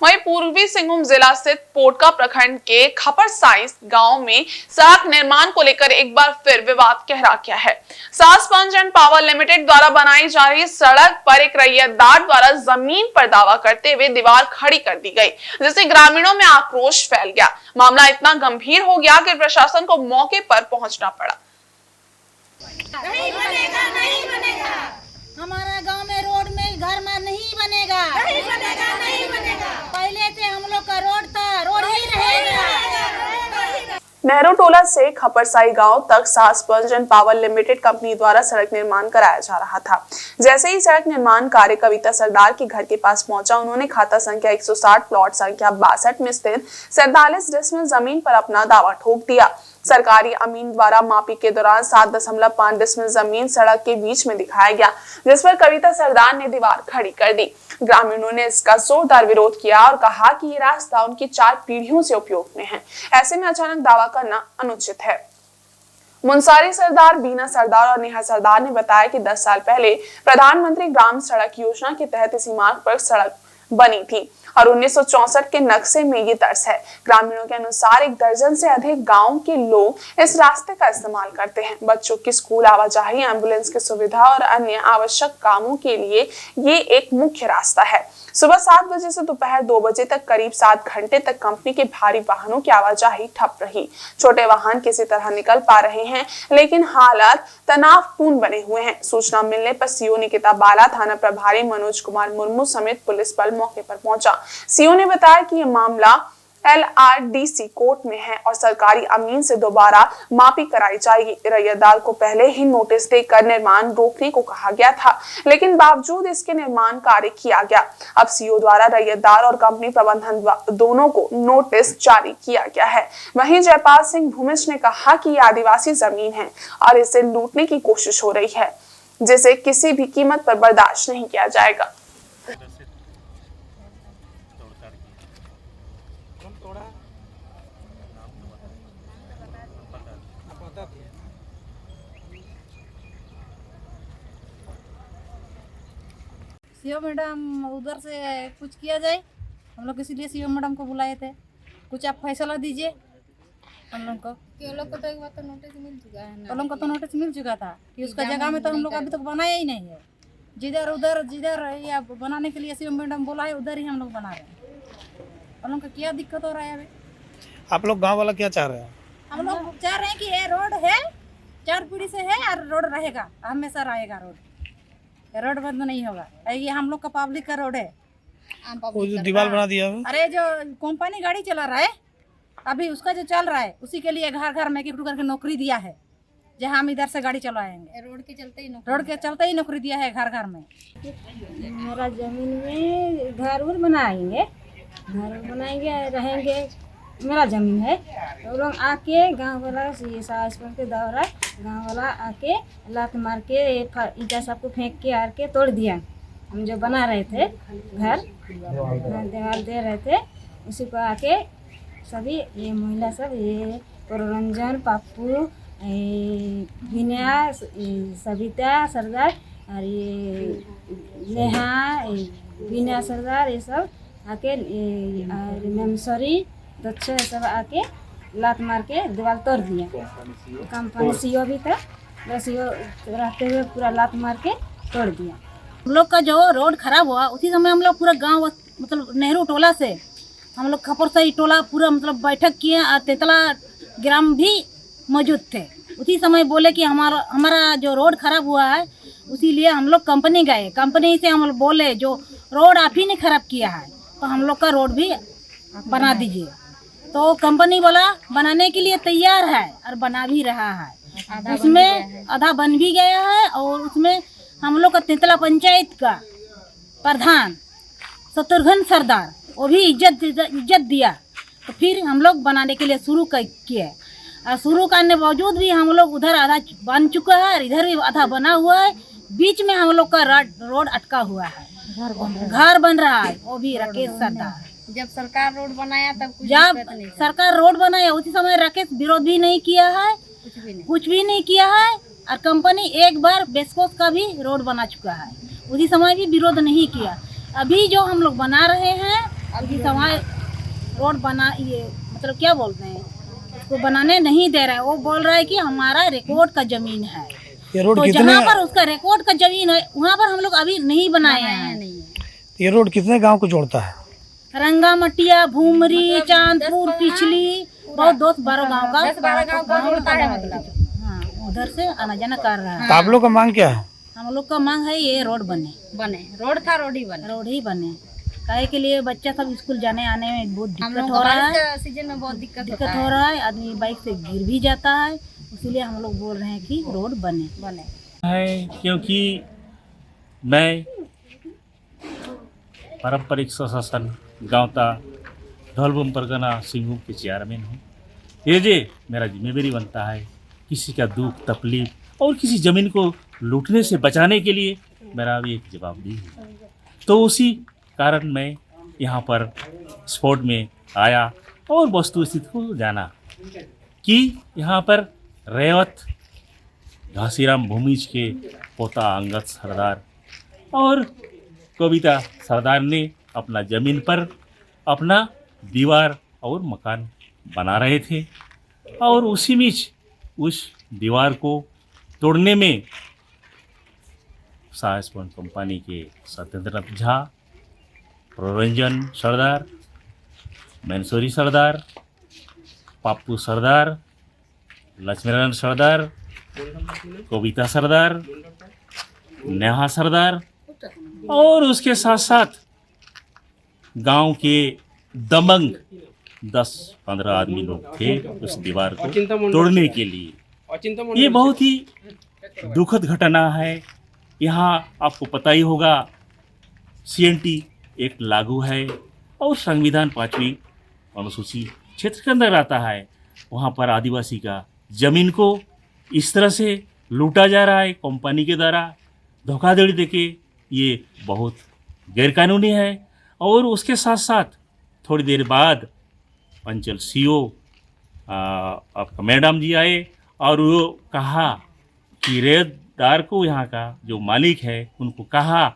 वहीं पूर्वी सिंहभूम जिला स्थित पोटका प्रखंड के खपरसाई गांव में सड़क निर्माण को लेकर एक बार फिर विवाद गहरा गया है। सास स्पंज एंड पावर लिमिटेड द्वारा बनाई जा रही सड़क पर एक रैयतदार द्वारा जमीन पर दावा करते हुए दीवार खड़ी कर दी गई, जिससे ग्रामीणों में आक्रोश फैल गया। मामला इतना गंभीर हो गया कि प्रशासन को मौके पर पहुंचना पड़ा। नहीं बनेगा, नहीं बनेगा। हमारा गांव में रोड में घर में नहीं बनेगा, नहीं बनेगा, नहीं बनेगा। पहले से हम लोग का रोड था, रोड ही रहेगा। नेहरू टोला से खपरसाई गांव तक सास sponge and power limited company द्वारा सड़क निर्माण कराया जा रहा था। जैसे ही सड़क निर्माण कार्य कविता सरदार के घर के पास पहुंचा, उन्होंने खाता संख्या 160 प्लॉट संख्या 62 में स्थित 47 डिसमिल जमीन पर अपना दावा ठोक दिया। सरकारी अमीन द्वारा मापी के दौरान 7.5 डिसमिल जमीन सड़क के बीच में दिखाया गया, जिस पर कविता सरदार ने दीवार खड़ी कर दी। ग्रामीणों ने इसका जोरदार विरोध किया और कहा कि ये रास्ता उनकी 4 पीढ़ियों से उपयोग में है। ऐसे में अचानक दावा करना अनुचित है। मुंसारी सरदार, बीना सरदार और नेहा सरदार ने बताया कि 10 साल पहले प्रधानमंत्री ग्राम सड़क योजना के तहत इसी मार्ग पर सड़क बनी थी और 1964 के नक्शे में ये दर्ज है। ग्रामीणों के अनुसार 1 दर्जन से अधिक गांव के लोग इस रास्ते का इस्तेमाल करते हैं। बच्चों की स्कूल आवाजाही, एम्बुलेंस की सुविधा और अन्य आवश्यक कामों के लिए ये एक मुख्य रास्ता है। सुबह 7 बजे से दोपहर 2 बजे तक करीब 7 घंटे तक कंपनी के भारी वाहनों की आवाजाही ठप रही। छोटे वाहन किसी तरह निकल पा रहे हैं, लेकिन हालात तनावपूर्ण बने हुए हैं। सूचना मिलने पर सीओ निकिता बाला, थाना प्रभारी मनोज कुमार मुर्मू समेत पुलिस बल मौके पर पहुंचा। सीओ ने बताया कि यह मामला LRDC कोर्ट में है और सरकारी अमीन से दोबारा मापी कराई जाएगी। रैयतदार को पहले ही नोटिस देकर निर्माण रोकने को कहा गया था, लेकिन बावजूद इसके निर्माण कार्य किया गया। अब सीओ द्वारा रैयतदार और कंपनी प्रबंधन दोनों को नोटिस जारी किया गया है। वहीं जयपाल सिंह भूमिज ने कहा कि यह आदिवासी जमीन है और इसे लूटने की कोशिश हो रही है, जिसे किसी भी कीमत पर बर्दाश्त नहीं किया जाएगा। सीओ मैडम उधर से कुछ किया जाए, हम लोग इसीलिए सीओ मैडम को बुलाए थे। कुछ आप फैसला दीजिए हम लोग को। तो एक बार तो नोटिस मिल चुका है ना। हम लोग को तो नोटिस मिल चुका था कि उसका जगह में तो हम लोग अभी तक बनाया ही नहीं है। जिधर उधर जिधर या बनाने के लिए सीओ मैडम बोला है उधर ही हम लोग बना रहे हैं। हम लोग का क्या दिक्कत हो रहा है अभी? आप लोग गांव वाला क्या चाह रहे हैं? हम लोग चाह रहे हैं कि ये रोड है, 4 पीढ़ी से है और रोड रहेगा, हमेशा रहेगा रोड बंद नहीं होगा। ये हम लोग का पब्लिक का रोड है। वो जो दीवार बना दिया है, अरे जो कंपनी गाड़ी चला रहा है अभी, उसका जो चल रहा है उसी के लिए घर घर में एक करके नौकरी दिया है, जहाँ हम इधर से गाड़ी चलाएंगे। रोड के चलते ही नौकरी दिया है घर घर में। मेरा जमीन में घर उर बनाएंगे, रहेंगे। मेरा जमीन है, तो लोग आके गांव वाला ये सास के दौरा गांव वाला आके लात मार के ईटा सबको फेंक के आर के तोड़ दिया। हम जो बना रहे थे घर दीवार दे रहे थे, उसी को आके सभी ये महिला सब, ये पुररंजन, पप्पू, विनया, सविता सरदार और ये नेहा, विनया सरदार, ये सब आके मेमसरी दक्ष सब आके लात मार के दीवार तोड़ दिया। कंपनी सीओ भी था, सीओ रहते हुए पूरा लात मार के तोड़ दिया। हम लोग का जो रोड खराब हुआ उसी समय हम लोग पूरा गांव, मतलब नेहरू टोला से हम लोग खपरसाई टोला पूरा मतलब बैठक किए और तेतला ग्राम भी मौजूद थे। उसी समय बोले कि हमारा जो रोड खराब हुआ है, उसी लिए हम लोग कंपनी गए। कंपनी से हम लोग बोले जो रोड आप ही ने खराब किया है तो हम लोग का रोड भी बना दीजिए। तो कंपनी वाला बनाने के लिए तैयार है और बना भी रहा है। उसमें आधा बन भी गया है और उसमें हम लोग का तेतला पंचायत का प्रधान शत्रुघ्न सरदार वो भी इज्जत दिया। तो फिर हम लोग बनाने के लिए शुरू किए और शुरू करने बावजूद भी हम लोग उधर आधा बन चुका है और इधर भी आधा बना हुआ है। बीच में हम लोग का रोड अटका हुआ है, घर बन रहा है, वो भी राकेश सरदार। जब सरकार रोड बनाया तब सरकार रोड बनाया उसी समय राकेश विरोध भी नहीं किया है, कुछ भी नहीं किया है। और कंपनी एक बार बेस्कोस का भी रोड बना चुका है, उसी समय भी विरोध नहीं किया। अभी जो हम लोग बना रहे हैं अभी समय रोड बना ये मतलब क्या बोलते हैं उसको बनाने नहीं दे रहा है। वो बोल रहा है कि हमारा रिकॉर्ड का जमीन है, ये रोड तो कितने जहाँ पर उसका रिकॉर्ड का जमीन है वहाँ पर हम लोग अभी नहीं बनाए हैं। ये रोड कितने गांव को जोड़ता है? रंगा मटिया, भूमरी, चांदपुर, पिछली बहुत 10-12 गाँव का 10-12 गाँव का जोड़ता है मतलब। हाँ, उधर से आना जाना कर रहा है। तो आप लोग का मांग क्या है? हम लोग का मांग है ये रोड बने रोड था रोड ही बने। रोड ही बने। काहे के लिए बच्चा सब स्कूल जाने आने में बहुत हम दिक्कत लोग हो रहा बारिश है, का सीजन में बहुत दिक्कत हो रहा है। आदमी बाइक से गिर भी जाता है, इसीलिए हम लोग बोल रहे हैं कि रोड बने है। क्योंकि मैं पारंपरिक स्वशासन गाँवता धौलभूम परगना सिंहभूम के चेयरमैन हूँ। ये जे मेरा जिम्मेदारी बनता है किसी का दुख तकलीफ और किसी ज़मीन को लूटने से बचाने के लिए मेरा भी एक जवाबदेही है। तो उसी कारण मैं यहाँ पर स्पॉट में आया और वस्तु स्थिति को जाना कि यहाँ पर रेवत घासीराम भूमिज के पोता अंगद सरदार और कविता सरदार ने अपना ज़मीन पर अपना दीवार और मकान बना रहे थे और उसी बीच उस दीवार को तोड़ने में साहस पॉइंट कंपनी के सत्येंद्रनाथ झा, प्ररंजन सरदार, मैनसोरी सरदार, पाप्पू सरदार, लक्ष्मीनारायण सरदार, कविता सरदार, नेहा सरदार और उसके साथ साथ गांव के दबंग 10-15 आदमी लोग थे उस दीवार को तोड़ने के लिए। ये बहुत ही दुखद घटना है। यहाँ आपको पता ही होगा CNT एक्ट लागू है और संविधान 5वीं अनुसूची क्षेत्र के अंदर आता है। वहाँ पर आदिवासी का ज़मीन को इस तरह से लूटा जा रहा है कंपनी के द्वारा धोखाधड़ी देके, ये बहुत गैरकानूनी है। और उसके साथ साथ थोड़ी देर बाद अंचल CO आपका मैडम जी आए और वो कहा कि रेतदार को, यहाँ का जो मालिक है उनको कहा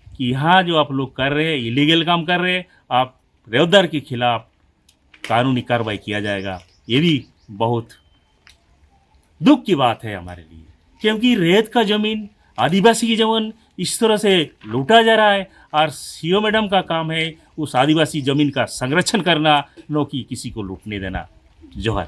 कि यहाँ जो आप लोग कर रहे हैं इलीगल काम कर रहे हैं, आप रेतदार के खिलाफ कानूनी कार्रवाई किया जाएगा। ये भी बहुत दुख की बात है हमारे लिए, क्योंकि रेत का ज़मीन, आदिवासी की ज़मीन इस तरह से लूटा जा रहा है और CO मैडम का काम है उस आदिवासी ज़मीन का संरक्षण करना, न कि किसी को लूटने देना। जोहर।